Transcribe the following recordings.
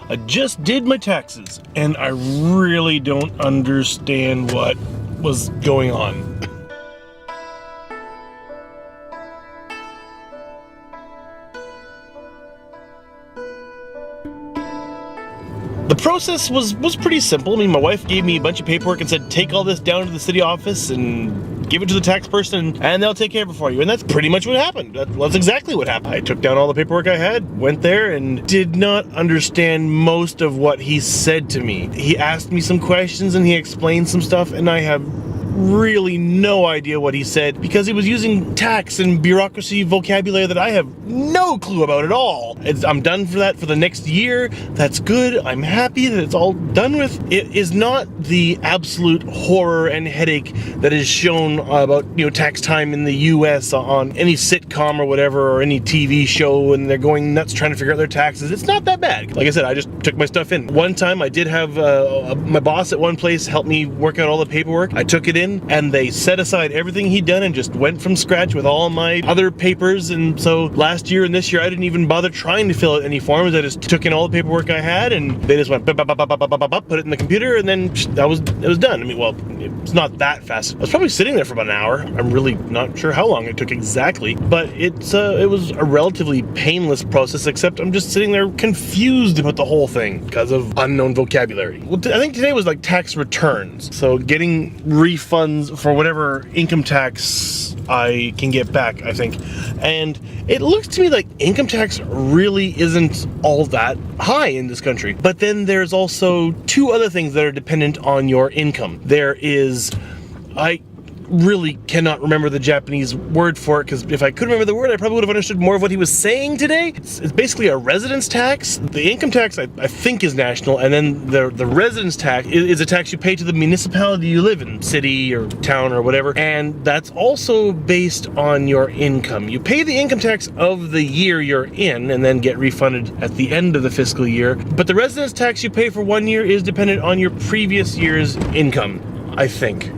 I just did my taxes, and I really don't understand what was going on. The process was pretty simple. I mean, my wife gave me a bunch of paperwork and said, take all this down to the city office and give it to the tax person and they'll take care of it for you. And that's pretty much what happened. That's exactly what happened. I took down all the paperwork I had, went there, and did not understand most of what he said to me. He asked me some questions and he explained some stuff, and I have really no idea what he said because he was using tax and bureaucracy vocabulary that I have no clue about at all. I'm done for that for the next year. That's good. I'm happy that it's all done with. It is not the absolute horror and headache that is shown about, tax time in the US on any sitcom or whatever, or any TV show, and they're going nuts trying to figure out their taxes. It's not that bad. Like I said, I just took my stuff in. One time I did have my boss at one place help me work out all the paperwork. I took it in, and they set aside everything he'd done and just went from scratch with all my other papers. And so last year and this year I didn't even bother trying to fill out any forms. I just took in all the paperwork I had, and they just went put it in the computer, and then it was done. I mean, well, it's not that fast. I was probably sitting there for about an hour. I'm really not sure how long it took exactly, but it was a relatively painless process, except I'm just sitting there confused about the whole thing because of unknown vocabulary. Well, I think today was like tax returns, so getting refunds for whatever income tax I can get back, I think. And it looks to me like income tax really isn't all that high in this country. But then there's also two other things that are dependent on your income. There is, I really cannot remember the Japanese word for it, because if I could remember the word, I probably would have understood more of what he was saying today. It's basically a residence tax. The income tax, I think, is national, and then the residence tax is a tax you pay to the municipality you live in, city or town or whatever, and that's also based on your income. You pay the income tax of the year you're in, and then get refunded at the end of the fiscal year, but the residence tax you pay for 1 year is dependent on your previous year's income, I think.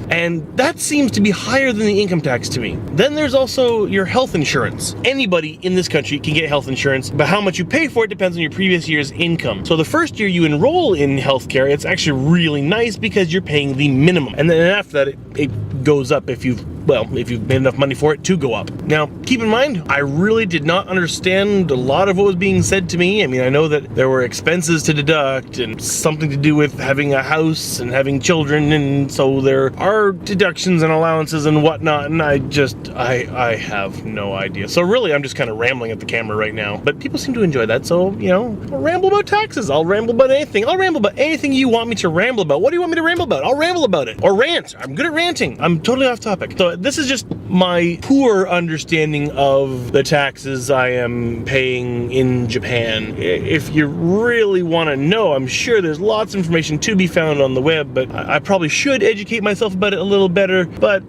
And that seems to be higher than the income tax to me. Then there's also your health insurance. Anybody in this country can get health insurance, but how much you pay for it depends on your previous year's income. So the first year you enroll in healthcare, it's actually really nice because you're paying the minimum. And then after that, it goes up if you've made enough money for it to go up. Now, keep in mind, I really did not understand a lot of what was being said to me. I mean, I know that there were expenses to deduct and something to do with having a house and having children, and so there are deductions and allowances and whatnot, and I have no idea. So really, I'm just kind of rambling at the camera right now, but people seem to enjoy that, so, I'll ramble about taxes. I'll ramble about anything. I'll ramble about anything you want me to ramble about. What do you want me to ramble about? I'll ramble about it. Or rant. I'm good at ranting. I'm totally off topic. So this is just my poor understanding of the taxes I am paying in Japan. If you really want to know, I'm sure there's lots of information to be found on the web, but I probably should educate myself about it a little better, but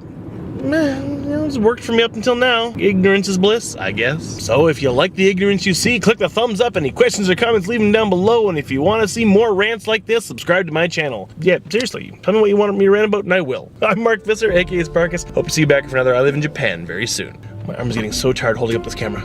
it's worked for me up until now. Ignorance is bliss, I guess. So if you like the ignorance you see, click the thumbs up. Any questions or comments, leave them down below. And if you want to see more rants like this, subscribe to my channel. Yeah, seriously, tell me what you want me to rant about and I will. I'm Mark Visser, aka Sparkuus. Hope to see you back for another I Live in Japan very soon. My arm's getting so tired holding up this camera.